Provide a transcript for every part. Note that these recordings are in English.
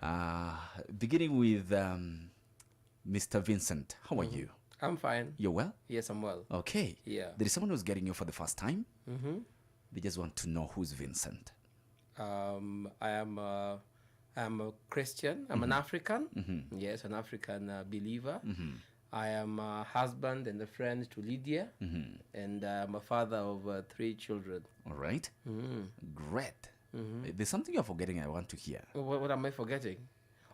Beginning with Mr. Vincent, how are you? I'm fine. You're well? Yes, I'm well. Okay. Yeah. There is someone who's getting you for the first time. They just want to know who's Vincent. I'm a Christian. I'm an African. Yes, an African believer. I am a husband and a friend to Lydia, and I'm a father of 3 children. All right. Great. There's something you're forgetting I want to hear. What am I forgetting?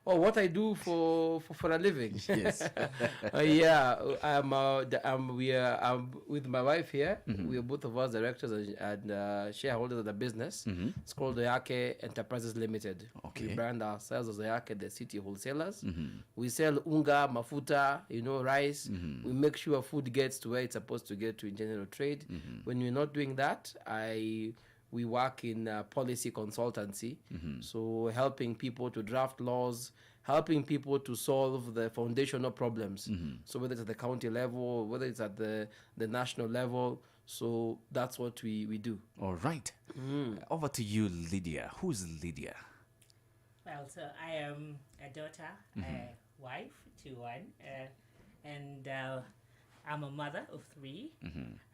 Oh, what I do for a living. Yes. Yeah, I'm with my wife here. We are both of us directors and shareholders of the business. It's called Oyake Enterprises Limited. Okay. We brand ourselves as Oyake, the city wholesalers. We sell unga, mafuta, rice. We make sure food gets to where it's supposed to get to in general trade. When we're not doing that, we work in policy consultancy, so helping people to draft laws, helping people to solve the foundational problems. So whether it's at the county level, whether it's at the national level, so that's what we do. All right. Over to you, Lydia. Who's Lydia? Well, so I am a daughter, a wife to one, and I'm a mother of 3.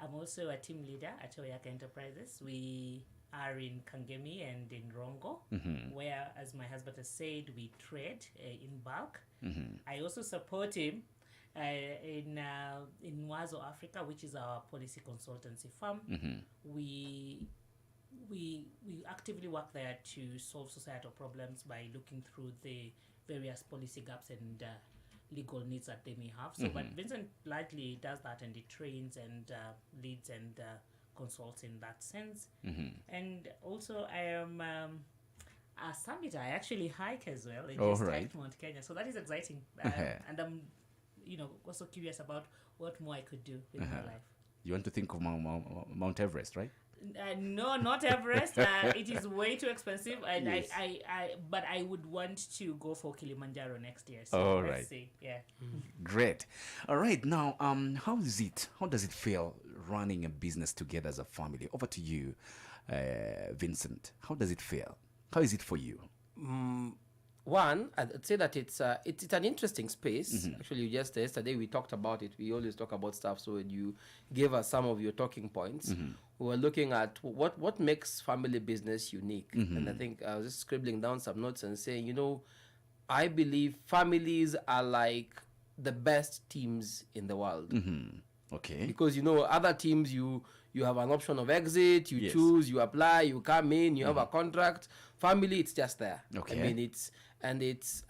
I'm also a team leader at Oyake Enterprises. We are in Kangemi and in Rongo, where, as my husband has said, we trade in bulk. I also support him in Wazo Africa, which is our policy consultancy firm. We actively work there to solve societal problems by looking through the various policy gaps and legal needs that they may have. So, but Vincent largely does that, and he trains and leads and consults in that sense. And also, I am a summiter. I actually hike as well in Mount Kenya. So that is exciting. And I'm, also curious about what more I could do with my life. You want to think of Mount Everest, right? No, not Everest. It is way too expensive, and Yes. but I would want to go for Kilimanjaro next year. So All let's right. see. Yeah. Great. All right. Now, how is it? How does it feel running a business together as a family? Over to you, Vincent. How does it feel? How is it for you? One, I'd say that it's an interesting space. Actually, just yesterday we talked about it. We always talk about stuff, so you gave us some of your talking points. We were looking at what makes family business unique, and I think I was just scribbling down some notes and saying, I believe families are like the best teams in the world. Okay. Because other teams, you have an option of exit, you Yes. choose, you apply, you come in, you have a contract. Family, it's just there. Okay. I mean,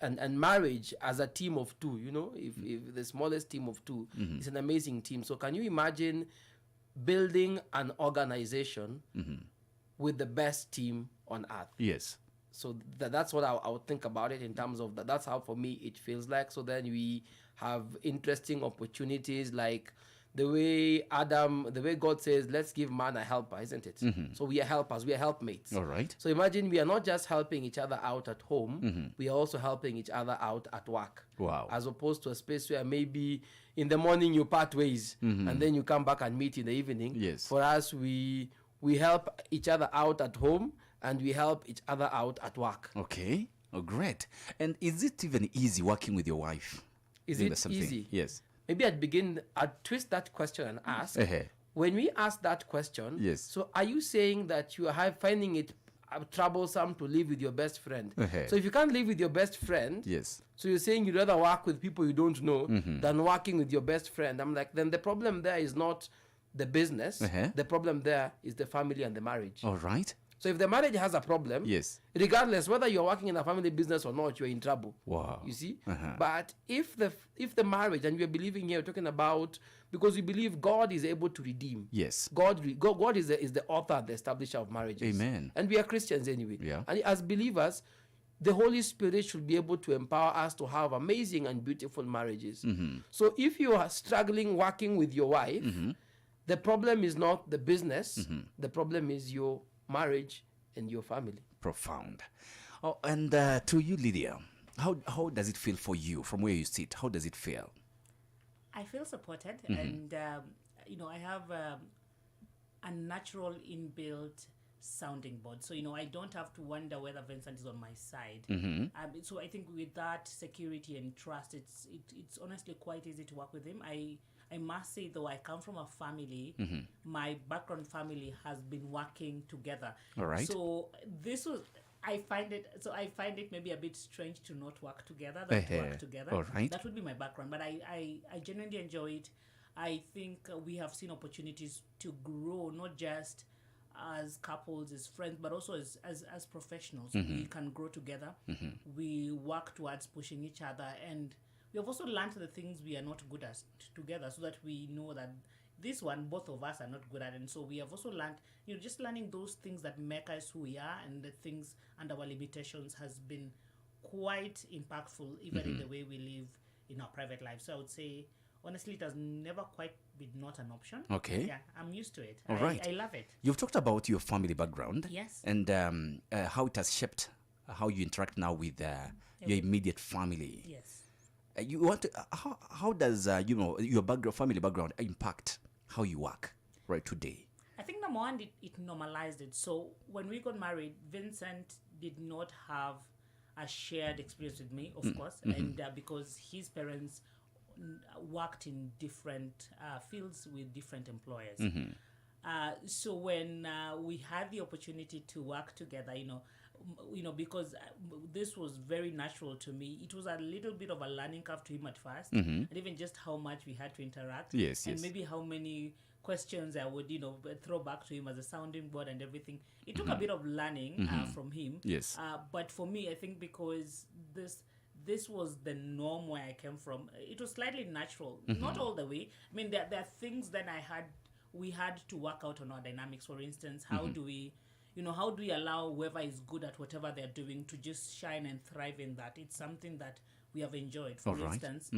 and marriage as a team of 2, if the smallest team of 2, it's an amazing team. So can you imagine building an organization with the best team on earth? Yes. So that's what I would think about it in terms of that. That's how for me it feels like. So then we have interesting opportunities like the way God says, let's give man a helper, isn't it? So we are helpers, we are helpmates. All right. So imagine we are not just helping each other out at home, we are also helping each other out at work. Wow. As opposed to a space where maybe in the morning you part ways and then you come back and meet in the evening. Yes. For us, we help each other out at home and we help each other out at work. Okay. Oh, great. And is it even easy working with your wife? Is Doing it the same thing? easy? Yes. Maybe I'd twist that question and ask, when we ask that question, Yes. so are you saying that you are finding it troublesome to live with your best friend? So if you can't live with your best friend, Yes. so you're saying you'd rather work with people you don't know than working with your best friend. I'm like, then the problem there is not the business. The problem there is the family and the marriage. All right. So if the marriage has a problem, Yes. regardless whether you're working in a family business or not, you're in trouble. Wow. You see? But if the marriage, and we're believing here, we're talking about, because we believe God is able to redeem. Yes. God is the author, the establisher of marriages. Amen. And we are Christians anyway. Yeah. And as believers, the Holy Spirit should be able to empower us to have amazing and beautiful marriages. So if you are struggling working with your wife, the problem is not the business. The problem is your marriage and your family. Profound. Oh, and to you, Lydia, how does it feel for you from where you sit? How does it feel? I feel supported, and I have a natural inbuilt sounding board. So, I don't have to wonder whether Vincent is on my side. So I think with that security and trust, it's honestly quite easy to work with him. I must say, though, I come from a family, my background family has been working together. All right. So I find it maybe a bit strange to not work together than to work together. All right. That would be my background, but I genuinely enjoy it. I think we have seen opportunities to grow, not just as couples, as friends, but also as professionals. We can grow together. We work towards pushing each other, and we have also learned the things we are not good at together, so that we know that this one both of us are not good at. And so we have also learned, just learning those things that make us who we are, and the things and our limitations has been quite impactful, even in the way we live in our private lives. So I would say, honestly, it has never quite been not an option. Okay. Yeah, I'm used to it. All right. I love it. You've talked about your family background. Yes. And how it has shaped how you interact now with your immediate family. Yes. You want to, how does your family background impact how you work right today? I think number one, it normalized it. So when we got married, Vincent did not have a shared experience with me, of course, and because his parents worked in different fields with different employers. So when we had the opportunity to work together, because this was very natural to me, it was a little bit of a learning curve to him at first, and even just how much we had to interact, and maybe how many questions I would, throw back to him as a sounding board and everything. It took a bit of learning from him. Yes. But for me, I think because this was the norm where I came from, it was slightly natural, not all the way. I mean, there are things that we had to work out on our dynamics. For instance, how do we allow whoever is good at whatever they're doing to just shine and thrive in that? It's something that we have enjoyed. For instance,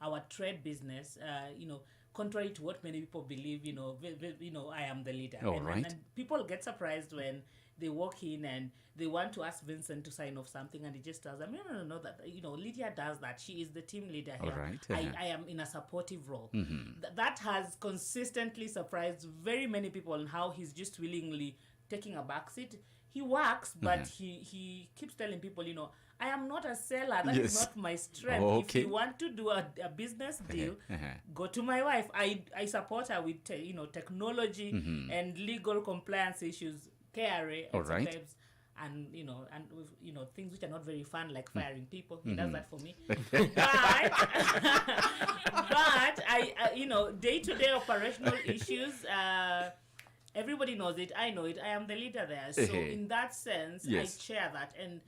our trade business, contrary to what many people believe, I am the leader. And people get surprised when they walk in and they want to ask Vincent to sign off something, and he just tells them, no, that, Lydia does that. She is the team leader here. All right. I am in a supportive role. That has consistently surprised very many people on how he's just willingly taking a backseat. He works, but he keeps telling people, I am not a seller. That is not my strength. Oh, okay. If you want to do a business deal, go to my wife. I support her with technology and legal compliance issues, KRA, and sometimes, and with, things which are not very fun, like firing people. He does that for me. But I day-to-day operational issues, everybody knows it. I know it. I am the leader there. So in that sense, I share that. And,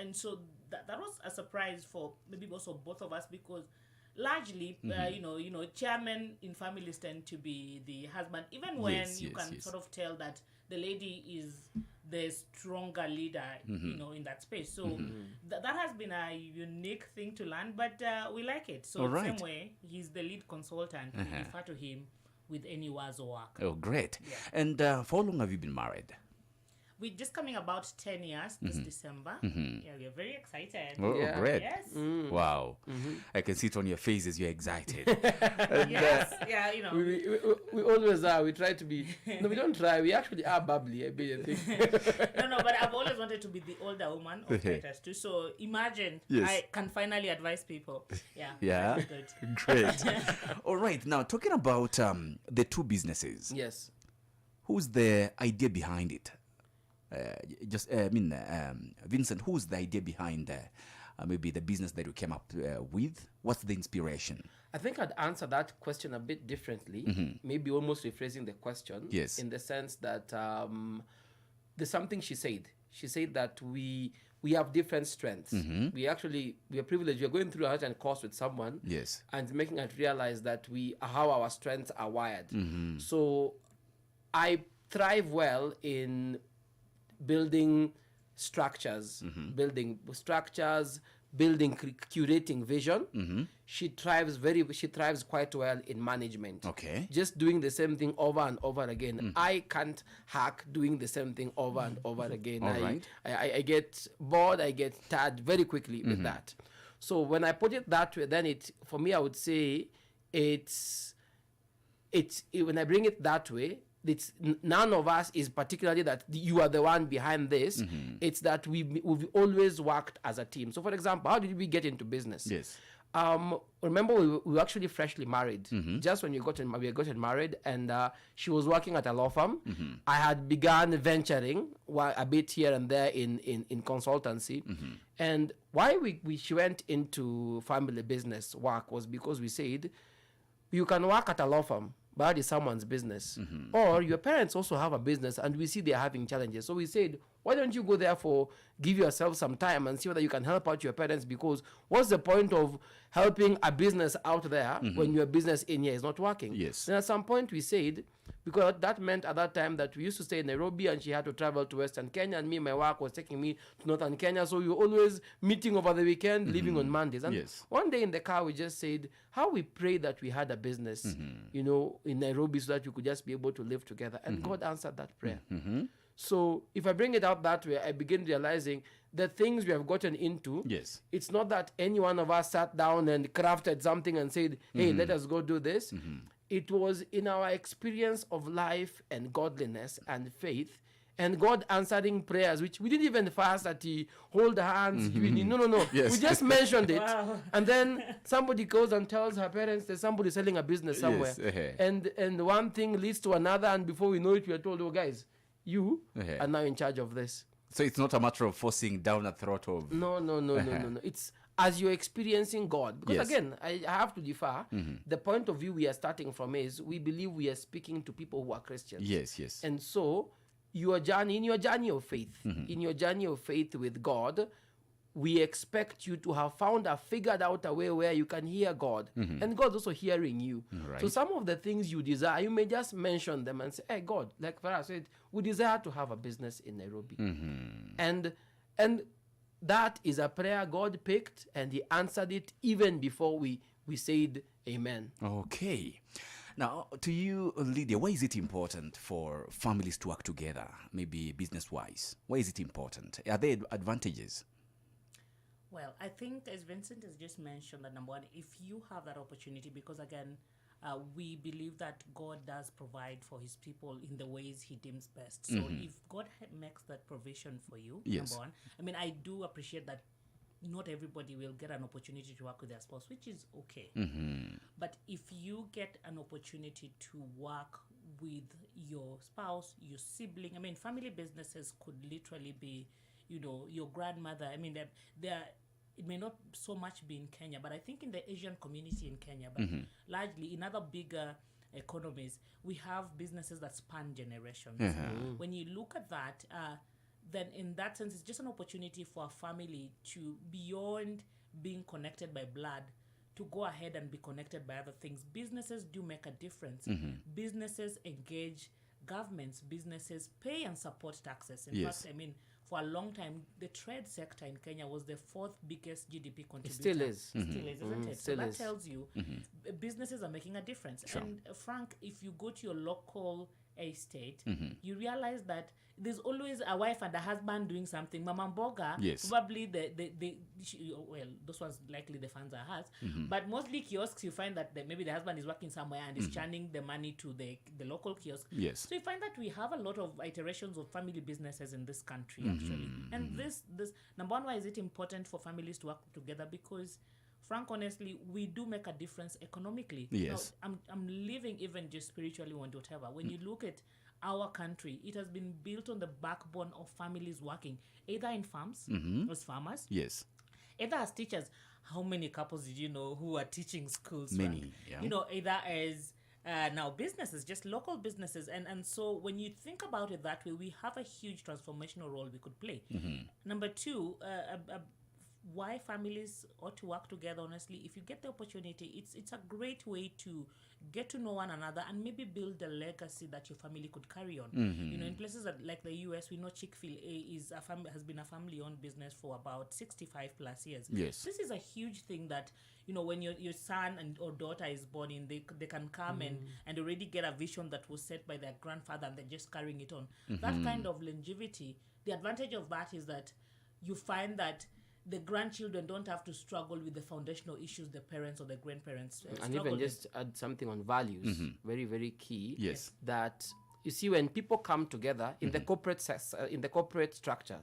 and so that was a surprise for maybe also both of us, because largely, chairmen in families tend to be the husband, even when you can sort of tell that the lady is the stronger leader, in that space. So that has been a unique thing to learn, but we like it. So the same way, he's the lead consultant. We refer to him with any words or work. Oh, great. Yeah. And for how long have you been married? We're just coming about 10 years this December. Yeah, we're very excited. Oh, great. Yes. Wow. I can see it on your faces. You're excited. Yes. Yeah, We always are. We try to be... No, we don't try. We actually are bubbly, I think. No, but I've always wanted to be the older woman of writers too. So imagine I can finally advise people. Yeah. Yeah. Good. Great. All right. Now, talking about the two businesses. Yes. Who's the idea behind it? Vincent, who's the idea behind maybe the business that you came up with? What's the inspiration? I think I'd answer that question a bit differently, maybe almost rephrasing the question. Yes. In the sense that there's something she said. She said that we have different strengths. We are privileged. We're going through a certain course with someone. Yes. And making us realize that how our strengths are wired. So I thrive well in building structures, curating vision. She thrives quite well in management. Okay. Just doing the same thing over and over again. I can't hack doing the same thing over and over again. All right. I get bored, I get tired very quickly with that. So when I put it that way, then for me, I would say when I bring it that way, none of us is particularly that you are the one behind this. It's that we've always worked as a team. So for example, how did we get into business? Yes. Remember we were actually freshly married. Just when we got married, and she was working at a law firm. I had begun venturing a bit here and there in consultancy. And why she went into family business work was because we said, you can work at a law firm, but that is someone's business. Or your parents also have a business and we see they're having challenges. So we said, why don't you go there give yourself some time and see whether you can help out your parents, because what's the point of helping a business out there when your business in here is not working? Yes. Then at some point we said, because that meant at that time that we used to stay in Nairobi and she had to travel to Western Kenya, and my work was taking me to Northern Kenya. So we were always meeting over the weekend, leaving on Mondays. And one day in the car, we just said, how we prayed that we had a business, in Nairobi, so that we could just be able to live together. And God answered that prayer. So if I bring it out that way, I begin realizing the things we have gotten into, it's not that any one of us sat down and crafted something and said, hey, let us go do this. It was in our experience of life and godliness and faith, and God answering prayers, which we didn't even fast that He hold hands. No. Yes. We just mentioned it. And then somebody goes and tells her parents there's somebody selling a business somewhere. And one thing leads to another, and before we know it, we are told, oh, guys, you are now in charge of this. So it's not a matter of forcing down a throat of... No. It's as you're experiencing God. Because again, I have to differ. The point of view we are starting from is we believe we are speaking to people who are Christians. Yes. And so in your journey of faith, in your journey of faith with God, we expect you to have figured out a way where you can hear God. And God's also hearing you. Right. So some of the things you desire, you may just mention them and say, hey, God, like Farah said, we desire to have a business in Nairobi. And that is a prayer God picked, and He answered it even before we said amen. Okay. Now, to you, Lydia, why is it important for families to work together, maybe business-wise? Why is it important? Are there advantages? Well, I think, as Vincent has just mentioned, that number one, if you have that opportunity, because again, we believe that God does provide for His people in the ways He deems best. So if God makes that provision for you, number one, I mean, I do appreciate that not everybody will get an opportunity to work with their spouse, which is okay. But if you get an opportunity to work with your spouse, your sibling, I mean, family businesses could literally be, your grandmother. I mean, it may not so much be in Kenya, but I think in the Asian community in Kenya, but largely in other bigger economies, we have businesses that span generations. When you look at that, then in that sense, it's just an opportunity for a family to, beyond being connected by blood, to go ahead and be connected by other things. Businesses do make a difference. Businesses engage governments. Businesses pay and support taxes. In fact, I mean, for a long time, the trade sector in Kenya was the fourth biggest GDP contributor. It still is. Still is, isn't it? So Still that is. tells you businesses are making a difference. And Frank, if you go to your local estate, you realize that there's always a wife and a husband doing something. Mama Mboga, probably well, those ones likely the funds are hers. But mostly kiosks, you find that maybe the husband is working somewhere and is churning the money to the local kiosk. So you find that we have a lot of iterations of family businesses in this country, actually. And this number one, why is it important for families to work together? Because Frank, honestly, we do make a difference economically. Yes. Now, I'm living even just spiritually or whatever. When you look at our country, it has been built on the backbone of families working, either in farms, as farmers, either as teachers. How many couples did you know who are teaching schools? Many, Frank? Either as now businesses, just local businesses. And so when you think about it that way, we have a huge transformational role we could play. Number two, why families ought to work together, honestly, if you get the opportunity, it's a great way to get to know one another and maybe build a legacy that your family could carry on. In places like the US, we know Chick-fil-A has been a family-owned business for about 65 plus years. This is a huge thing that, when your son or daughter is born in, they can come and already get a vision that was set by their grandfather and they're just carrying it on. That kind of longevity, the advantage of that is that you find that the grandchildren don't have to struggle with the foundational issues the parents or the grandparents and even just add something on values, very, very key. Yes. That you see, when people come together in the corporate in the corporate structure,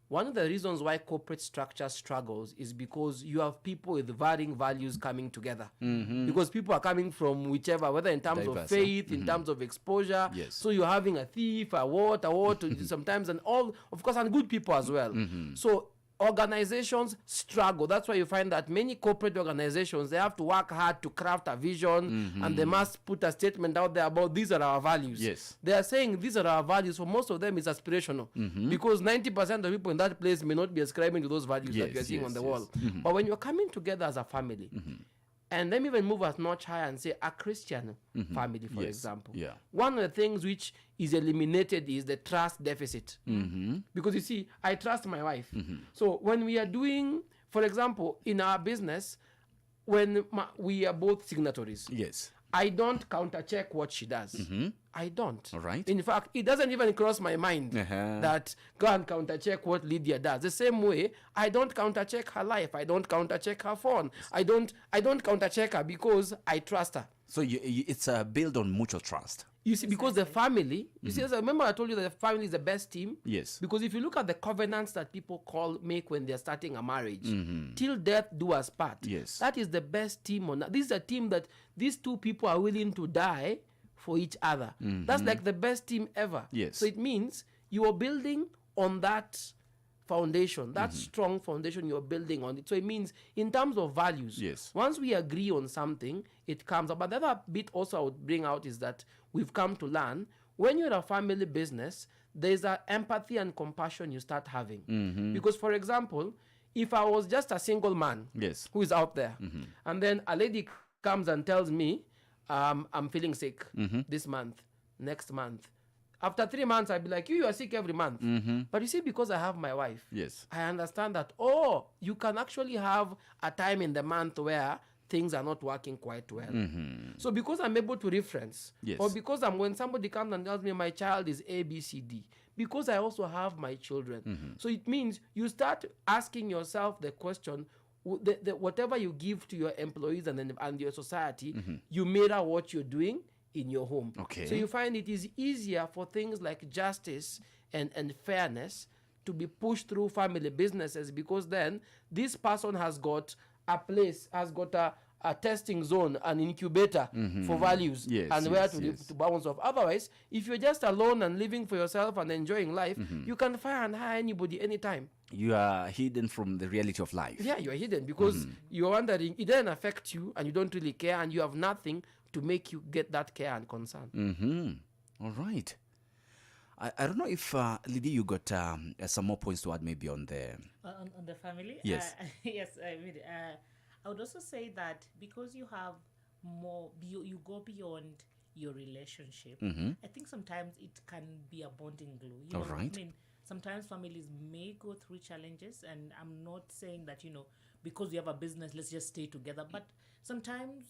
one of the reasons why corporate structure struggles is because you have people with varying values coming together. Because people are coming from whichever, whether in terms of faith, in terms of exposure. Yes. So you're having a thief, a what, sometimes, and all, of course, and good people as well. So organizations struggle. That's why you find that many corporate organizations, they have to work hard to craft a vision, and they must put a statement out there about these are our values. Yes. They are saying these are our values. For most of them, it's aspirational, because 90% of people in that place may not be ascribing to those values that you're seeing on the wall. But when you're coming together as a family, and let me even move a notch higher and say a Christian family, for example. Yeah. One of the things which is eliminated is the trust deficit. Because you see, I trust my wife. So when we are doing, for example, in our business, when we are both signatories, Yes. I don't counter check what she does. I don't. All right. In fact, it doesn't even cross my mind that go and counter check what Lydia does. The same way, I don't counter check her life. I don't counter check her phone. I don't counter check her because I trust her. So it's built on mutual trust. You see, because the family, you see, remember I told you that the family is the best team? Yes. Because if you look at the covenants that people make when they're starting a marriage, till death do us part. Yes. That is the best team on that. This is a team that these two people are willing to die for each other. That's like the best team ever. Yes. So it means you are building on that foundation, that strong foundation you're building on it. So it means in terms of values, Yes. once we agree on something, it comes up. But the other bit also I would bring out is that we've come to learn when you're a family business, there's an empathy and compassion you start having. Because, for example, if I was just a single man Yes. who is out there, and then a lady comes and tells me, I'm feeling sick this month, next month. After 3 months, I'd be like, you are sick every month. But you see, because I have my wife, Yes. I understand that, you can actually have a time in the month where things are not working quite well. So because I'm able to reference, Yes. or because when somebody comes and tells me my child is A, B, C, D, because I also have my children. So it means you start asking yourself the question, whatever you give to your employees and your society, you mirror what you're doing in your home. Okay. So you find it is easier for things like justice and fairness to be pushed through family businesses, because then this person has got a place, has got a testing zone, an incubator for values, Yes, and where to bounce off. Otherwise, if you're just alone and living for yourself and enjoying life, you can fire and hire anybody anytime. You are hidden from the reality of life. Yeah, you are hidden because you're wondering, it doesn't affect you and you don't really care, and you have nothing to make you get that care and concern. All right. I don't know if, Lydia, you got some more points to add maybe on the... On the family? Yes. Yes, I mean, I would also say that because you have more, you go beyond your relationship, I think sometimes it can be a bonding glue. You know, All right. I mean, sometimes families may go through challenges, and I'm not saying that, because you have a business, let's just stay together. But sometimes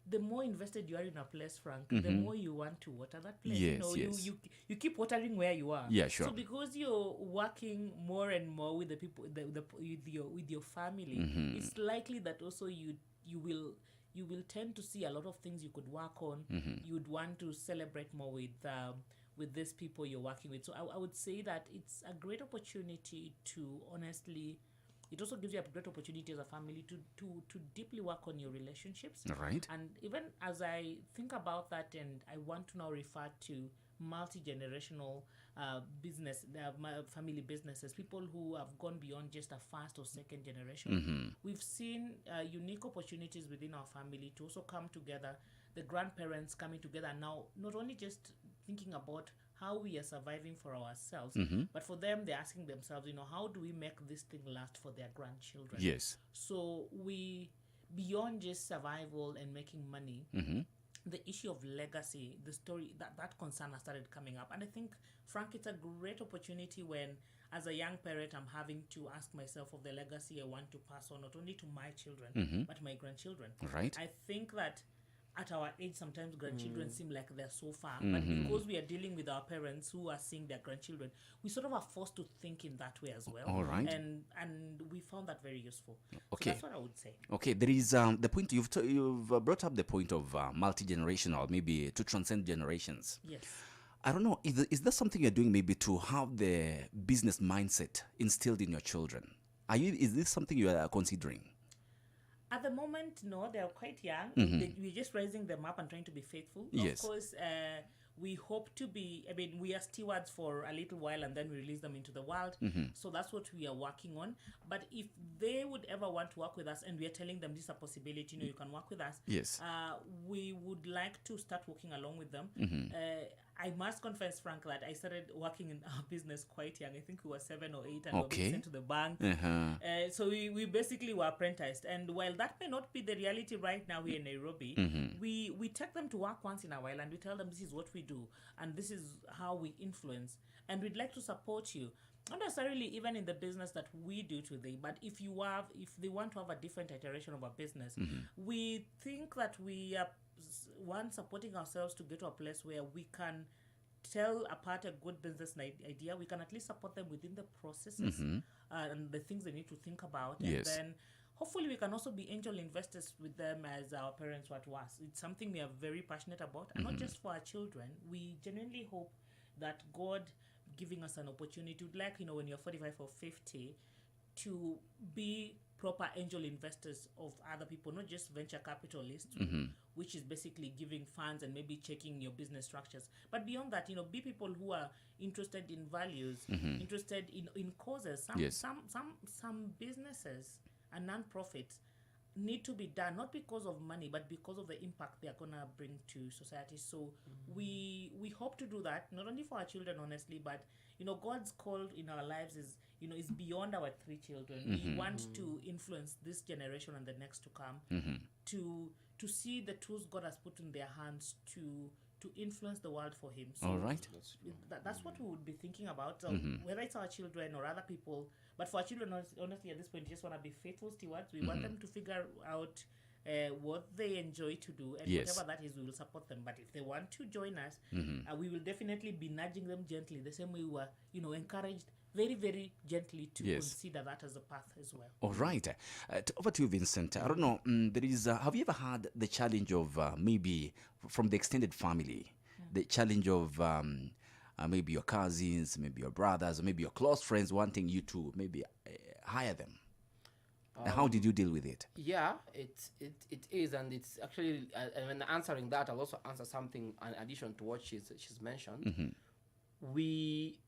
the more invested you are in a place, Frank, the more you want to water that place. Yes, yes. You keep watering where you are. Yeah, sure. So because you're working more and more with the people, with your family, it's likely that also you will tend to see a lot of things you could work on. You'd want to celebrate more with these people you're working with. So I would say that it's a great opportunity to honestly. It also gives you a great opportunity as a family to deeply work on your relationships. All right. And even as I think about that, and I want to now refer to multi-generational business, family businesses, people who have gone beyond just a first or second generation. We've seen unique opportunities within our family to also come together, the grandparents coming together now, not only just thinking about how we are surviving for ourselves, but for them, they're asking themselves, how do we make this thing last for their grandchildren? Yes. So beyond just survival and making money, the issue of legacy, the story, that concern has started coming up. And I think, Frank, it's a great opportunity when, as a young parent, I'm having to ask myself of the legacy I want to pass on, not only to my children, but my grandchildren. Right. I think that at our age, sometimes grandchildren seem like they're so far. But because we are dealing with our parents who are seeing their grandchildren, we sort of are forced to think in that way as well. All right. And we found that very useful. Okay. So that's what I would say. Okay, there is the point you've brought up the point of multi-generational, maybe to transcend generations. Yes. I don't know, is there something you're doing maybe to have the business mindset instilled in your children? Is this something you are considering? At the moment, no, they're quite young. We're just raising them up and trying to be faithful. Yes. Of course, we hope to be, we are stewards for a little while and then we release them into the world. So that's what we are working on. But if they would ever want to work with us and we are telling them this is a possibility, you can work with us. Yes. We would like to start working along with them. I must confess, Frank, that I started working in our business quite young. I think we were 7 or 8 and we were sent to the bank. So we basically were apprenticed. And while that may not be the reality right now here in Nairobi, we take them to work once in a while and we tell them this is what we do and this is how we influence. And we'd like to support you. Not necessarily even in the business that we do today, but if they want to have a different iteration of a business, we think that we are supporting ourselves to get to a place where we can tell apart a good business idea. We can at least support them within the processes and the things they need to think about. Yes. And then hopefully we can also be angel investors with them as our parents were to us. It's something we are very passionate about, and not just for our children. We genuinely hope that God giving us an opportunity, like, when you're 45 or 50, to be proper angel investors of other people, not just venture capitalists, which is basically giving funds and maybe checking your business structures. But beyond that, be people who are interested in values, interested in causes. Some businesses and non-profits need to be done not because of money but because of the impact they're gonna bring to society. So we hope to do that not only for our children, honestly, but God's call in our lives is beyond our 3 children. We want to influence this generation and the next to come, to see the tools God has put in their hands to influence the world for him. So all right. that's what we would be thinking about, whether it's our children or other people. But for our children, honestly, at this point, we just want to be faithful stewards. We want them to figure out what they enjoy to do, and whatever that is, we will support them. But if they want to join us, we will definitely be nudging them gently, the same way we were, encouraged very, very gently to consider that as a path as well. All right. Over to you, Vincent. I don't know, there is, have you ever had the challenge of maybe from the extended family, the challenge of maybe your cousins, maybe your brothers, or maybe your close friends wanting you to maybe hire them? And how did you deal with it? Yeah, it is, and it's actually, and when answering that, I'll also answer something in addition to what she's mentioned. We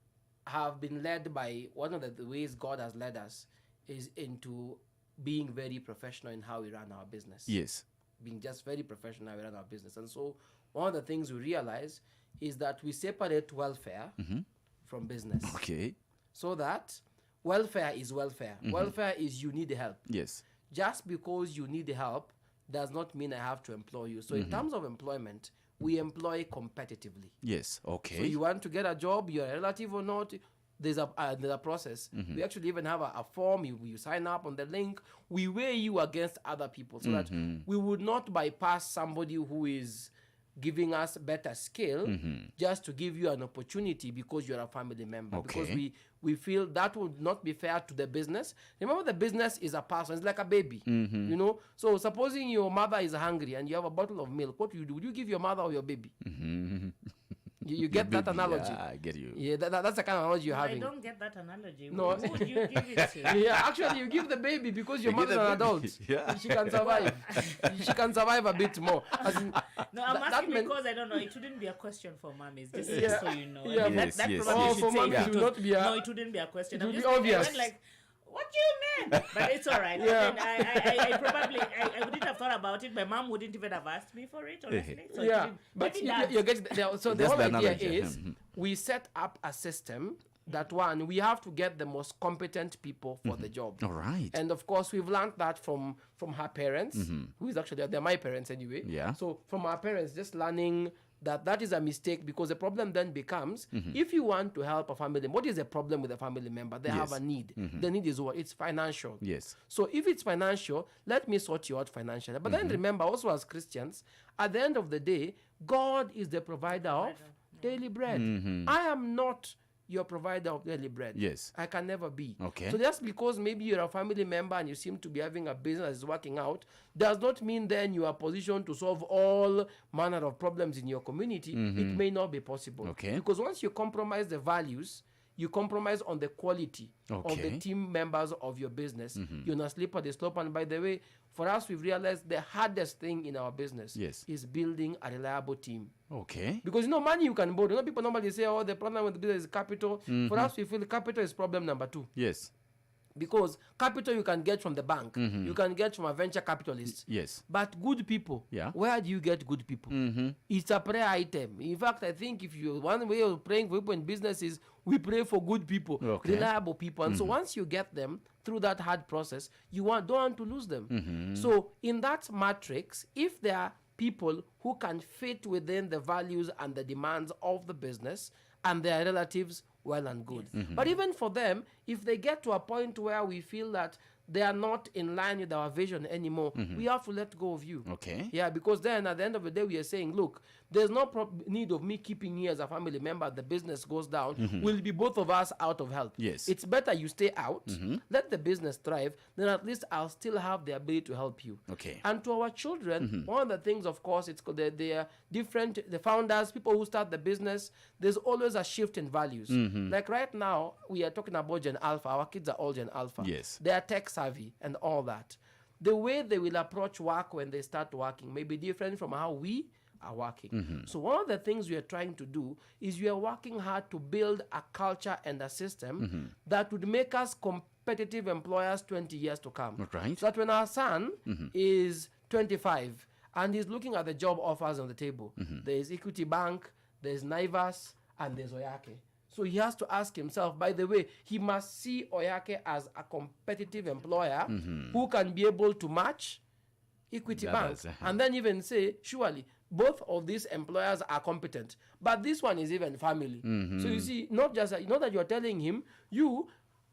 have been led by, one of the ways God has led us is into being very professional in how we run our business. Yes. Being just very professional in how we run our business. And so one of the things we realize is that we separate welfare from business. Okay. So that welfare is welfare. Welfare is you need help. Yes. Just because you need help does not mean I have to employ you. So in terms of employment, we employ competitively. Yes. Okay. So you want to get a job, you're a relative or not, there's a process. We actually even have a form. You sign up on the link. We weigh you against other people so that we would not bypass somebody who is giving us better skill just to give you an opportunity because you're a family member. Okay. Because we feel that would not be fair to the business. Remember, the business is a person. It's like a baby, So supposing your mother is hungry and you have a bottle of milk, what would you give your mother or your baby? You get that analogy? Yeah, I get you. Yeah, that's the kind of analogy you're having. I don't get that analogy. No. Who would you give it to? Yeah, actually, you give the baby because your You give mother is the an baby. adult. Yeah. She can survive. She can survive a bit more. As in, No, I'm that asking meant- because I don't know. It wouldn't be a question for mommies. Just Yeah. so you know. Yeah. I mean, Yes, that yes. probably Oh, should for say mommies, it it would not be a- No, it wouldn't be a question. it I'm would be just obvious. I went like, what do you mean? But it's all right. Yeah. I probably I wouldn't have thought about it. My mom wouldn't even have asked me for it, honestly. So it yeah, didn't- but maybe you dads. get so the That's whole the idea analogy. is we set up a system that we have to get the most competent people for the job. All right. And of course, we've learned that from her parents, who is actually, they're my parents anyway. Yeah. So from our parents, just learning that is a mistake, because the problem then becomes, if you want to help a family, what is the problem with a family member? They have a need. The need is what? It's financial. Yes. So if it's financial, let me sort you out financially. But then remember, also as Christians, at the end of the day, God is the provider of daily bread. I am not your provider of daily bread. Yes. I can never be. Okay. So just because maybe you're a family member and you seem to be having a business that's working out, does not mean then you are positioned to solve all manner of problems in your community. It may not be possible. Okay. Because once you compromise the values, you compromise on the quality of the team members of your business, you're not slippery slope. And by the way, for us, we've realized the hardest thing in our business is building a reliable team. Okay. Because money you can borrow. People normally say, oh, the problem with the business is capital. For us, we feel capital is problem number 2. Yes. Because capital you can get from the bank, you can get from a venture capitalist. Yes. But good people, where do you get good people? It's a prayer item. In fact, I think if you one way of praying for people in business is we pray for good people, reliable people. And so once you get them through that hard process, you don't want to lose them. So in that matrix, if there are people who can fit within the values and the demands of the business and their relatives, well and good. But even for them, if they get to a point where we feel that they are not in line with our vision anymore, we have to let go of you. Okay. Yeah, because then at the end of the day, we are saying, look, there's no need of me keeping you as a family member. The business goes down. We'll be both of us out of health. Yes. It's better you stay out, let the business thrive, then at least I'll still have the ability to help you. Okay. And to our children, one of the things, of course, it's they are different. The founders, people who start the business, there's always a shift in values. Like right now, we are talking about Gen Alpha. Our kids are all Gen Alpha. Yes. They are tech savvy and all that. The way they will approach work when they start working may be different from how we are working. So one of the things we are trying to do is we are working hard to build a culture and a system that would make us competitive employers 20 years to come. Right. So that when our son is 25 and he's looking at the job offers on the table, there is Equity Bank, there's Naivas, and there's Oyake. So he has to ask himself, by the way, he must see Oyake as a competitive employer who can be able to match Equity Bank. And then even say, surely, both of these employers are competent, but this one is even family. So you see, not that you're telling him, you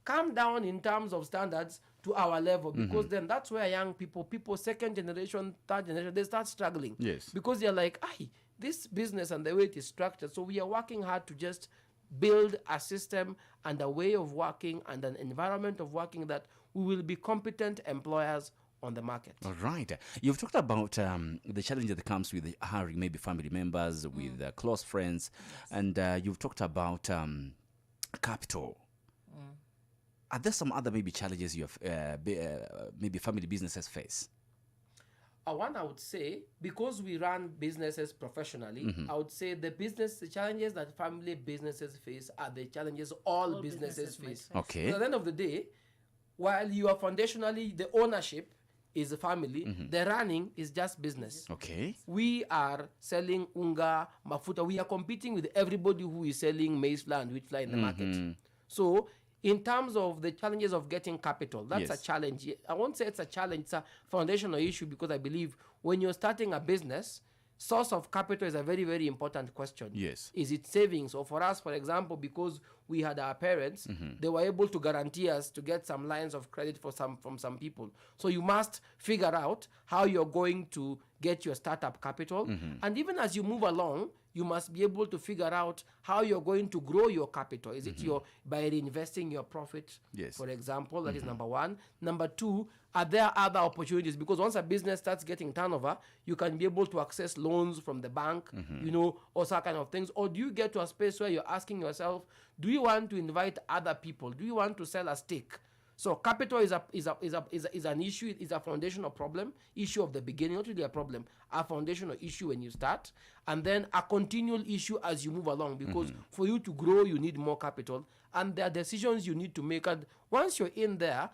come down in terms of standards to our level, because then that's where young people, second generation, third generation, they start struggling. Yes. Because they're like, this business and the way it is structured. So we are working hard to just build a system and a way of working and an environment of working that we will be competent employers on the market. All right. You've talked about the challenge that comes with hiring maybe family members, with close friends, and you've talked about capital. Are there some other maybe challenges you have maybe family businesses face? One, I would say, because we run businesses professionally, I would say the challenges that family businesses face are the challenges all businesses face. Okay. So at the end of the day, while you are foundationally, the ownership is the family, the running is just business. Okay. We are selling unga, mafuta. We are competing with everybody who is selling maize flour and wheat flour in the market. So in terms of the challenges of getting capital, that's a challenge. I won't say it's a challenge, it's a foundational issue, because I believe when you're starting a business, source of capital is a very, very important question. Yes. Is it savings? Or for us, for example, because we had our parents, they were able to guarantee us to get some lines of credit from some people. So you must figure out how you're going to get your startup capital. And even as you move along, you must be able to figure out how you're going to grow your capital. Is it by reinvesting your profit, for example? That is number one. Number two, are there other opportunities? Because once a business starts getting turnover, you can be able to access loans from the bank, or some kind of things. Or do you get to a space where you're asking yourself, do you want to invite other people? Do you want to sell a stake? So capital is an issue, is a foundational problem, issue of the beginning, not really a problem, a foundational issue when you start, and then a continual issue as you move along, because for you to grow, you need more capital, and there are decisions you need to make, and once you're in there,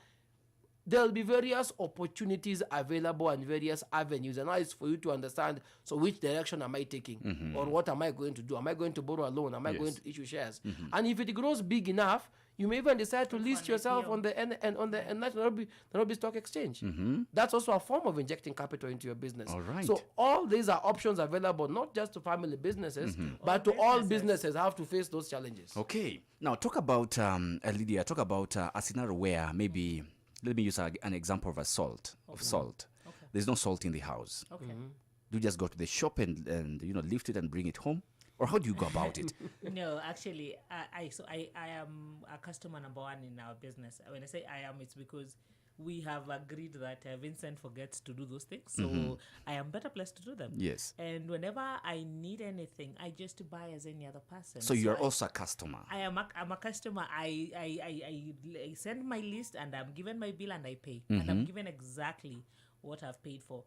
there'll be various opportunities available and various avenues, and now it's for you to understand, so which direction am I taking, or what am I going to do? Am I going to borrow a loan? Am I going to issue shares? And if it grows big enough, You may even decide to Look for list an yourself IPO. on the Nairobi Stock Exchange. That's also a form of injecting capital into your business. All right. So all these are options available, not just to family businesses, but to all businesses have to face those challenges. Okay. Now talk about Lydia. Talk about a scenario where maybe let me use an example of salt. Okay. There's no salt in the house. Okay. Do you just go to the shop and lift it and bring it home, or how do you go about it? No, actually, I am a customer number one in our business. When I say I am, it's because we have agreed that Vincent forgets to do those things, so I am better placed to do them. Yes. And whenever I need anything, I just buy as any other person. So you're also a customer. I'm a customer. I send my list and I'm given my bill and I pay. Mm-hmm. And I'm given exactly what I've paid for.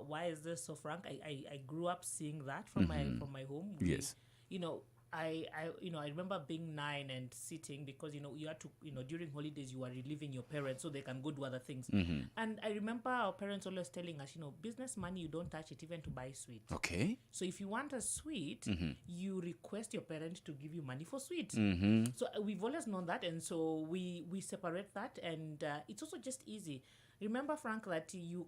Why is this so frank? I grew up seeing that from my home. Yes. I remember being 9 and sitting because you had to during holidays you are relieving your parents so they can go do other things. And I remember our parents always telling us, business money, you don't touch it even to buy sweets. Okay. So if you want a sweet, you request your parent to give you money for sweet. So we've always known that, and so we separate that, and it's also just easy. Remember, Frank, that you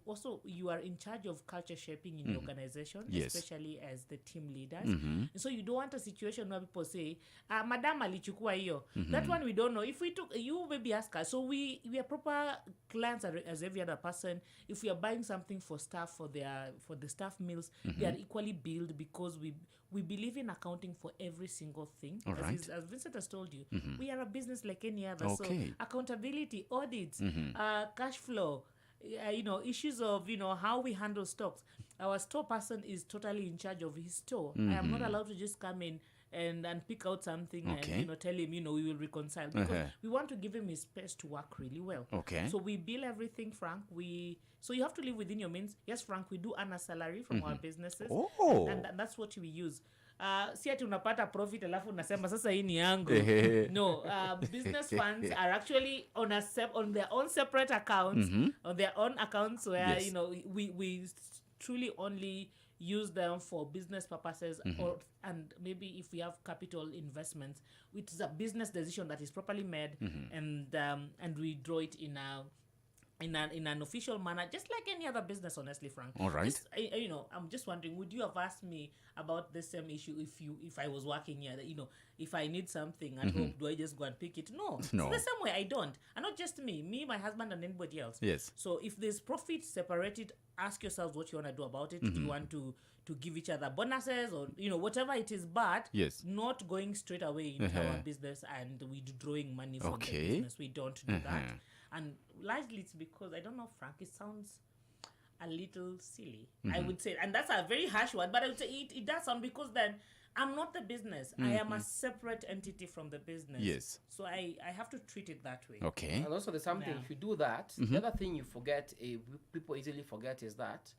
are in charge of culture shaping in your organization, Yes. especially as the team leaders. And so you don't want a situation where people say, Madam alichukua hiyo. That one we don't know. If we took, you maybe ask us. So we are proper clients as every other person. If we are buying something for staff for the staff meals, they are equally billed because we believe in accounting for every single thing. All right. As Vincent has told you, we are a business like any other. Okay. So accountability, audits, cash flow, issues of how we handle stocks. Our store person is totally in charge of his store. I am not allowed to just come in and pick out something Okay. and tell him we will reconcile, because we want to give him his space to work really well. Okay. So we bill everything, Frank. So you have to live within your means. Yes, Frank, we do earn a salary from our businesses. Oh. And that's what we use. Si ati unapata profit alafu unasema sasa hii ni yangu. No, business funds are actually on their own separate accounts, on their own accounts where Yes. we truly only use them for business purposes, and maybe if we have capital investments, which is a business decision that is properly made, and we draw it in an official manner, just like any other business, honestly, Frank. All right. I'm just wondering, would you have asked me about the same issue if I was working here? That, if I need something at home, do I just go and pick it? No. No. It's the same way. I don't. And not just me, my husband, and anybody else. Yes. So if there's profit separated, ask yourselves what you want to do about it. Do you want to give each other bonuses or whatever it is, but Yes. not going straight away into our business and we drawing money from the Okay. business. We don't do that. And largely it's because, I don't know, Frank, it sounds a little silly, I would say. And that's a very harsh word, but I would say it does sound, because then I'm not the business. I am a separate entity from the business. Yes. So I have to treat it that way. Okay. And also there's something, if you do that, the other thing you forget, people easily forget, is that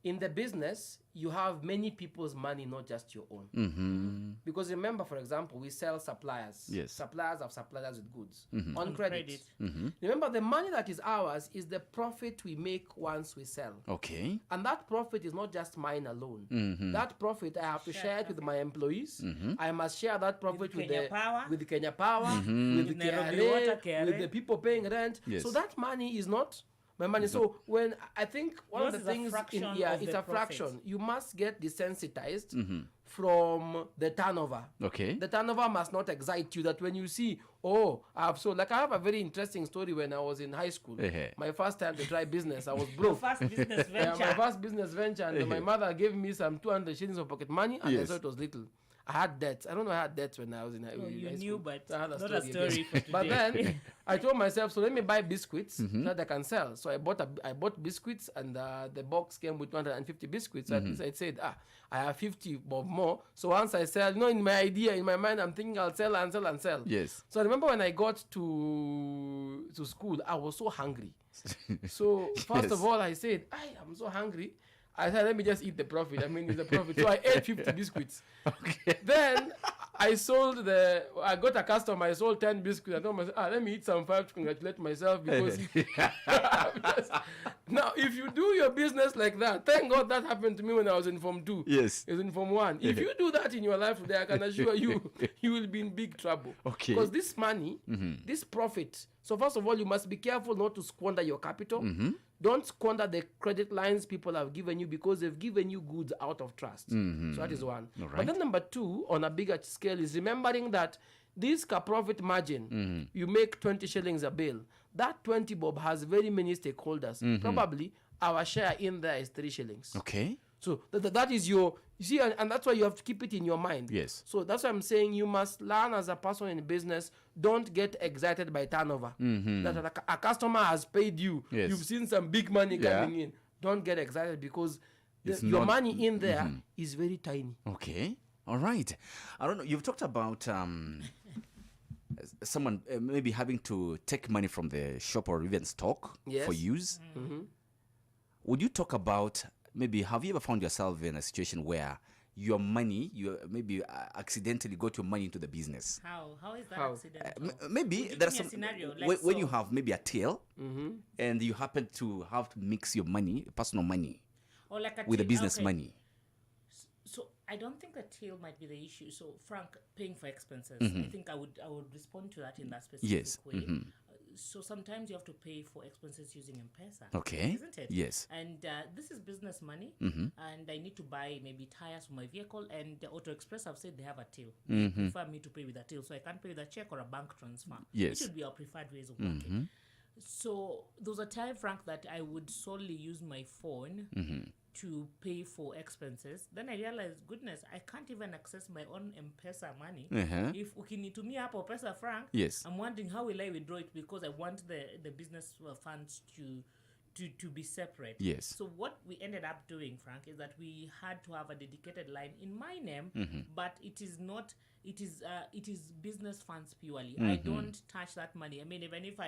in the business, you have many people's money, not just your own. Because remember, for example, we sell suppliers. Yes. Suppliers have suppliers with goods on credit. Credit. Remember, the money that is ours is the profit we make once we sell. Okay. And that profit is not just mine alone. That profit, I have to share it with my employees. I must share that profit with Kenya Power. with Kenya Power, with the Nairobi Water, KRA, with the people paying rent. Yes. So that money is not my money. So when I think one Yours of the is a things fraction of it's the a profit. fraction. You must get desensitized from the turnover. Okay. The turnover must not excite you, that when you see, I have a very interesting story. When I was in high school, my first time to try business, I was broke. First business venture. My first business venture, and my mother gave me some 200 shillings of pocket money, and I Yes. thought it was little. I had debts. I don't know, I had debts when I was in high You high knew, school. but I had not a story again. for today. But then I told myself, so let me buy biscuits so that I can sell. So I bought biscuits, and the box came with 250 biscuits. So I said, I have 50 or more. So once I sell, in my mind, I'm thinking I'll sell and sell and sell. Yes. So I remember when I got to school, I was so hungry. So first of all, I said, I'm so hungry. I said, let me just eat the profit. It's the profit. So I ate 50 biscuits. Okay. Then I got a customer, I sold 10 biscuits. I told myself, let me eat some 5 to congratulate myself because now if you do your business like that, thank God that happened to me when I was in Form 2. Yes. Is in Form 1. If you do that in your life today, I can assure you, you will be in big trouble. Okay. Because this money, this profit, so first of all, you must be careful not to squander your capital. Don't squander the credit lines people have given you because they've given you goods out of trust. So that is one. All right. But then number 2, on a bigger scale, is remembering that this profit margin, you make 20 shillings a bill. That 20 bob has very many stakeholders. Probably our share in there is 3 shillings. Okay. So that is your, you see, and that's why you have to keep it in your mind. Yes. So that's why I'm saying you must learn as a person in business, don't get excited by turnover. That a customer has paid you, Yes. you've seen some big money coming in. Don't get excited because your money in there is very tiny. Okay. All right. I don't know. You've talked about someone maybe having to take money from the shop or even stock for use. Would you talk about maybe have you ever found yourself in a situation where your money, you maybe accidentally got your money into the business? How is that accidental? Maybe Would you there's give me some a scenario, like when so? you have maybe a till and you happen to have to mix your money, personal money, Or like a with the till, business okay. money. So I don't think a till might be the issue. So Frank, paying for expenses, I think I would respond to that in that specific Yes. way. So sometimes you have to pay for expenses using M-Pesa. Okay. Isn't it? Yes. And this is business money, and I need to buy maybe tires for my vehicle. And the Auto Express have said they have a till. They prefer me to pay with a till, so I can't pay with a check or a bank transfer. Yes. It should be our preferred ways of working. So there was a time, Frank, that I would solely use my phone to pay for expenses. Then I realized, goodness, I can't even access my own M-Pesa money. If ukinitumia hapo pesa, Frank, Yes. I'm wondering how will I withdraw it because I want the business funds to be separate. Yes. So what we ended up doing, Frank, is that we had to have a dedicated line in my name, but it is not. It is business funds purely. I don't touch that money. I mean, even if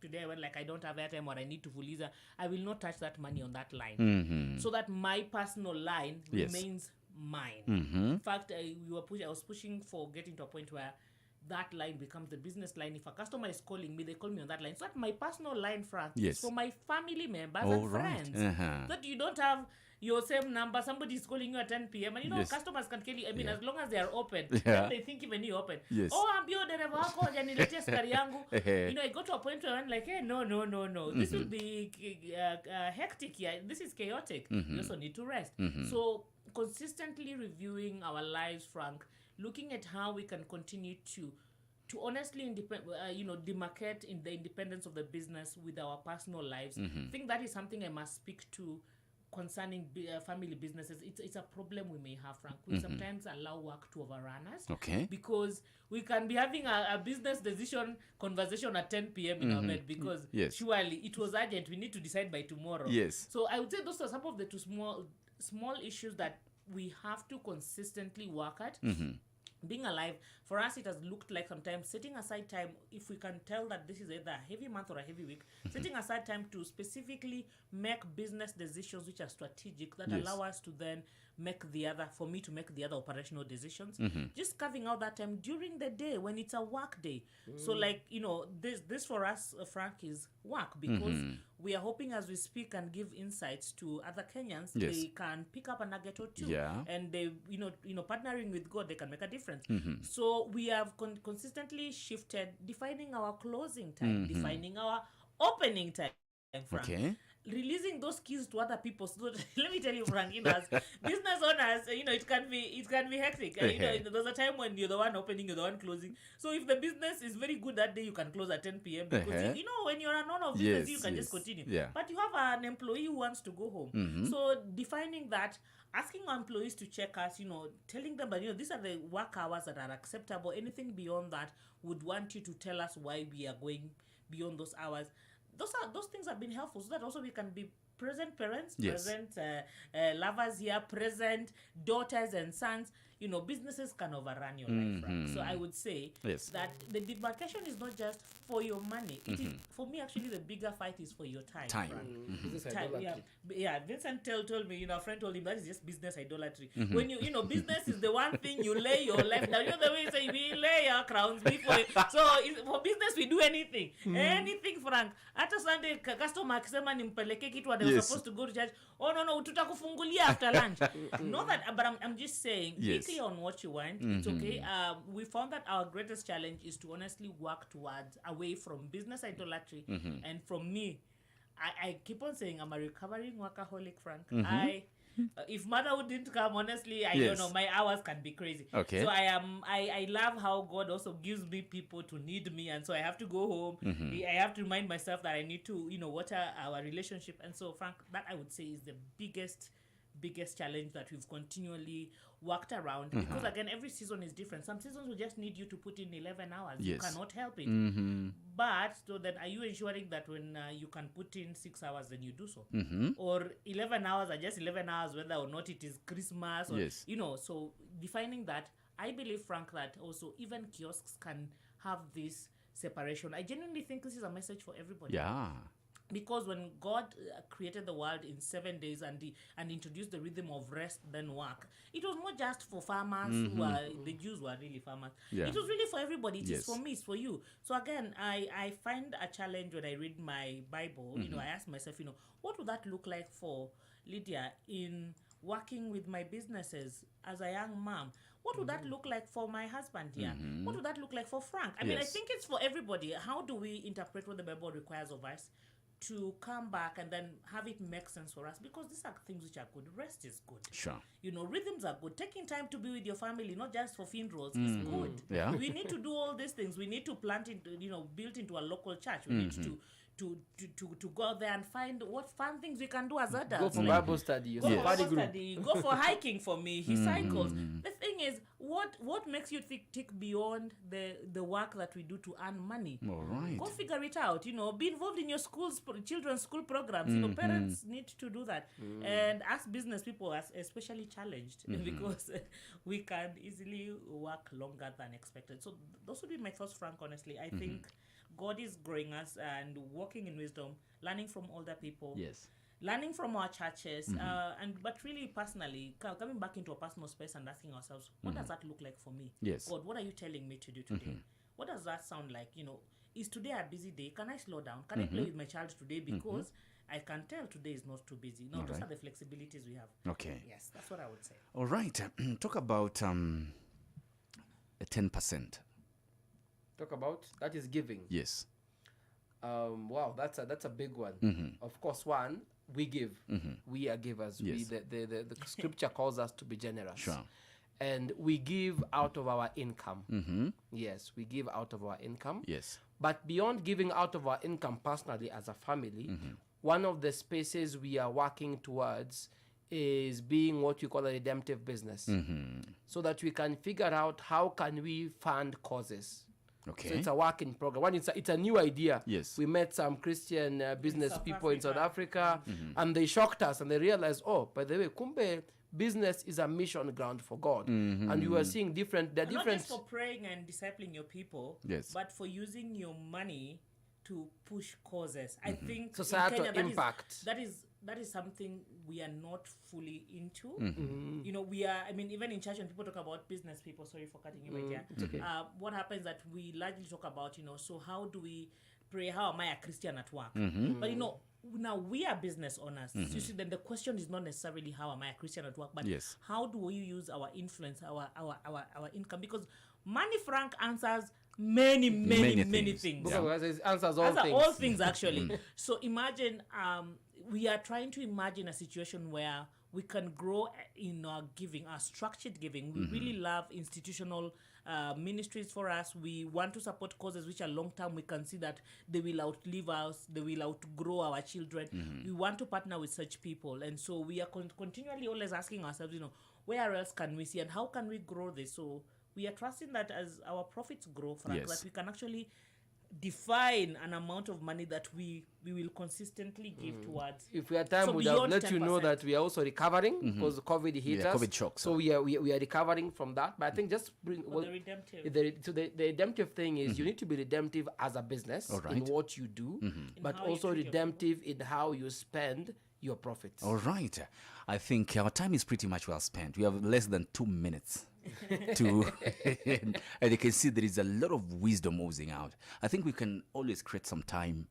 today when like I don't have airtime or I need to fuliza, I will not touch that money on that line. So that my personal line remains mine. In fact, I was pushing for getting to a point where that line becomes the business line. If a customer is calling me, they call me on that line. So that my personal line, Frank, is for my family members and friends. That you don't have your same number, somebody is calling you at 10 p.m. and customers can kill you. I mean, as long as they are open, then they think even you open. Oh, I'm your dereva wako, janiletea sukari yangu. I got to a point where I'm like, hey, no. This will be hectic here. This is chaotic. You also need to rest. So consistently reviewing our lives, Frank, looking at how we can continue to honestly demarcate in the independence of the business with our personal lives. I think that is something I must speak to concerning family businesses. It's a problem we may have, Frank. We sometimes allow work to overrun us. Okay. Because we can be having a business decision conversation at 10 p.m. in our bed because surely it was urgent. We need to decide by tomorrow. Yes. So I would say those are some of the two small issues that we have to consistently work at. Being alive, for us, it has looked like sometimes setting aside time, if we can tell that this is either a heavy month or a heavy week, setting aside time to specifically make business decisions which are strategic that allow us to then make for me to make the other operational decisions. Just carving out that time during the day when it's a work day. So like, this for us, Frank, is work because we are hoping as we speak and give insights to other Kenyans, they can pick up a nugget or two. And they, partnering with God, they can make a difference. So we have consistently shifted, defining our closing time, defining our opening time, Frank. Okay. Releasing those keys to other people. So let me tell you, Frank, as business owners, it can be hectic. There's a time when you're the one opening, you're the one closing. So if the business is very good that day, you can close at 10 p.m. because when you're an owner of business, you can just continue. But you have an employee who wants to go home. So defining that, asking our employees to check us, telling them that these are the work hours that are acceptable. Anything beyond that, would want you to tell us why we are going beyond those hours. Those things have been helpful so that also we can be present parents, Yes. present lovers here, present daughters and sons. You know, businesses can overrun your life, Frank. So I would say Yes. that the demarcation is not just for your money. It is, for me, actually, the bigger fight is for your time, Time. Frank. This is Time, idolatry. yeah. Vincent told me, you know, a friend told him that is just business idolatry. When you know, business is the one thing you lay your life down. You know the way you say we lay our crowns before. So for business we do anything, anything, Frank. Hata Sunday customer akisema nimpeleke kitu and they were Yes. supposed to go to church. Oh no, tutakufungulia after lunch. Not that, but I'm just saying, Yes. be clear on what you want. It's okay. We found that our greatest challenge is to honestly work towards away from business idolatry. And from me, I keep on saying I'm a recovering workaholic, Frank. If motherhood didn't come, honestly, I Yes. don't know, my hours can be crazy. Okay. So I love how God also gives me people to need me, and so I have to go home. I have to remind myself that I need to, you know, water our relationship. And so, Frank, that I would say is the biggest challenge that we've continually worked around, because again, every season is different. Some seasons will just need you to put in 11 hours. You Yes. cannot help it. But so then, are you ensuring that when you can put in 6 hours, then you do so? Or 11 hours are just 11 hours, whether or not it is Christmas, or Yes. you know. So defining that, I believe, Frank, that also even kiosks can have this separation. I genuinely think this is a message for everybody. Yeah. Because when God created the world in 7 days and introduced the rhythm of rest then work, it was not just for farmers who are, the Jews were really farmers. Yeah. It was really for everybody. It Yes. is for me, it's for you. So again, I find a challenge when I read my Bible. You know, I ask myself, you know, what would that look like for Lydia in working with my businesses as a young mom? What would that look like for my husband here? What would that look like for Frank? I mean, I Yes. think it's for everybody. How do we interpret what the Bible requires of us to come back and then have it make sense for us? Because these are things which are good. Rest is good. Sure. You know, rhythms are good. Taking time to be with your family, not just for funerals, is good. Yeah. We need to do all these things. We need to plant into, you know, build into a local church. We need to go out there and find what fun things we can do as adults. Go for Like, Bible study. go Yes. for Party Bible group. study, go for hiking for me. He cycles. The thing is, what makes you think beyond the work that we do to earn money? All right. Go figure it out. You know, be involved in your children's school programs. You know, parents need to do that. And as business people are especially challenged because we can easily work longer than expected. So those would be my thoughts, Frank. Honestly, I think God is growing us and walking in wisdom, learning from older people. Yes. Learning from our churches, but really personally, coming back into a personal space and asking ourselves, what does that look like for me? Yes. God, what are you telling me to do today? What does that sound like? You know, is today a busy day? Can I slow down? Can I play with my child today? Because I can tell today is not too busy. No, those are the flexibilities we have. Okay. Yes, that's what I would say. All right. Talk about 10%. Talk about that is giving. Yes. Wow, that's a big one. Of course, one, we give. We are givers. Yes. The scripture calls us to be generous. Sure. And we give out of our income. Yes, we give out of our income. Yes. But beyond giving out of our income personally as a family, one of the spaces we are working towards is being what you call a redemptive business. So that we can figure out how can we fund causes. Okay. So it's a work in progress. One, it's a new idea. Yes. We met some Christian business South people in South Africa. Africa, and they shocked us, and they realized, oh, by the way, kumbe business is a mission ground for God, and we were seeing different. And not just for praying and discipling your people, Yes. but for using your money to push causes. I think in Societal Kenya, impact. That is something we are not fully into. You know, we are, I mean, even in church when people talk about business people, sorry for cutting you, my dear. What happens that we largely talk about, you know, so how do we pray? How am I a Christian at work? But, you know, now we are business owners. You see, then the question is not necessarily how am I a Christian at work, but Yes. how do we use our influence, our income? Because money, Frank, answers many things. Book of Isaiah answers all Answer things. all things actually. So imagine we are trying to imagine a situation where we can grow in our giving, our structured giving. We really love institutional ministries for us. We want to support causes which are long term. We can see that they will outlive us, they will outgrow our children. We want to partner with such people, and so we are continually always asking ourselves, you know, where else can we see and how can we grow this? So we are trusting that as our profits grow, Frank, Yes. that we can actually define an amount of money that we will consistently give towards. If we had time, So we'd have beyond let you know 10%. that we are also recovering because COVID hit Yeah, us. COVID shock, So we are recovering from that. But I think just bring For the redemptive. the redemptive thing is you need to be redemptive as a business in right. what you do, but how you also treat your redemptive in how you spend your profits. All right. I think our time is pretty much well spent. We have less than 2 minutes to, and you can see there is a lot of wisdom oozing out. I think we can always create some time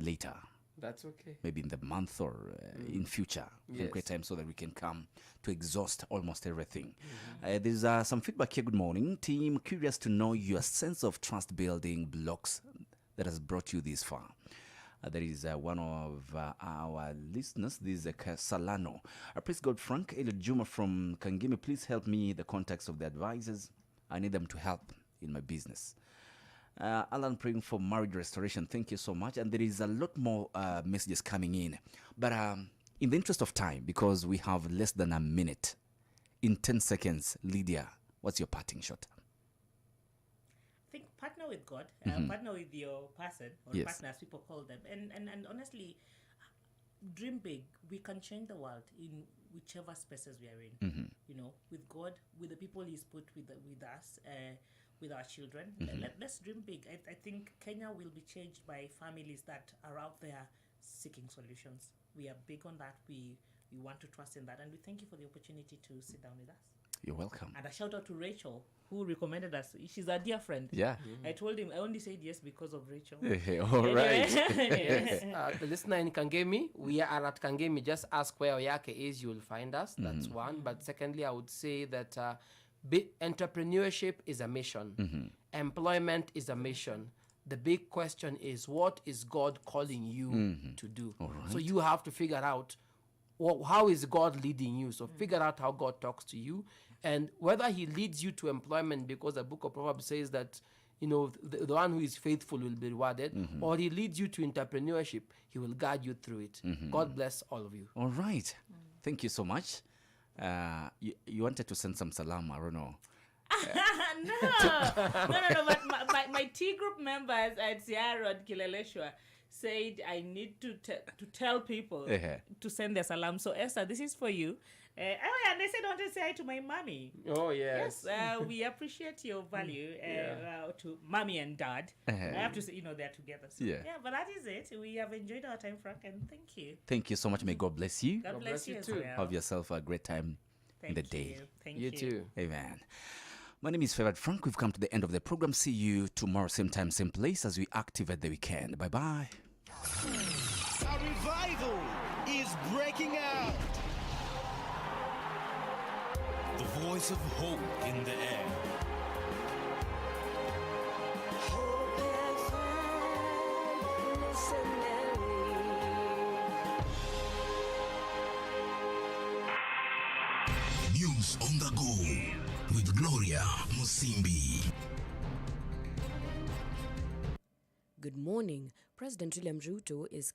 later, That's okay. maybe in the month or in future. We can create time so that we can come to exhaust almost everything. There's some feedback here. Good morning, team. Curious to know your sense of trust building blocks that has brought you this far. There is one of our listeners. This is Salano. Praise God, Frank. Elliot Juma from Kangemi. Please help me the contacts of the advisors. I need them to help in my business. Alan praying for marriage restoration. Thank you so much. And there is a lot more messages coming in. But in the interest of time, because we have less than a minute, in 10 seconds, Lydia, what's your parting shot? I think partner with God, partner with your person, or Yes. partners, people call them. And honestly, dream big. We can change the world in whichever spaces we are in. You know, with God, with the people He's put with us, with our children. Let's dream big. I think Kenya will be changed by families that are out there seeking solutions. We are big on that. We want to trust in that. And we thank you for the opportunity to sit down with us. You're welcome. And a shout out to Rachel, who recommended us. She's a dear friend. Yeah. I told him I only said yes because of Rachel. All right. Yes. The listener in Kangemi, we are at Kangemi. Just ask where Oyake is, you will find us. That's one. But secondly, I would say that entrepreneurship is a mission. Employment is a mission. The big question is, what is God calling you to do? So you have to figure out how is God leading you. So figure out how God talks to you, and whether He leads you to employment, because the book of Proverbs says that, you know, the one who is faithful will be rewarded, or He leads you to entrepreneurship. He will guide you through it. God bless all of you. All right. Thank you so much. You wanted to send some salam, I don't know. No. But my T group members at Sierra and Kileleshwa said I need to tell people to send their salam. So Esther, this is for you. And they said I want to say hi to my mommy. Oh, yes. We appreciate your value to mommy and dad. I have to say, you know, they're together. So, but that is it. We have enjoyed our time, Frank, and thank you. Thank you so much. May God bless you. God bless you too. as well. Have yourself a great time in the Thank day. you. Thank You too. Amen. My name is Favored Frank. We've come to the end of the program. See you tomorrow, same time, same place, as we activate the weekend. Bye-bye. A revival is breaking out. The voice of hope in the air. News on the go with Gloria Musimbi. Good morning. President William Ruto is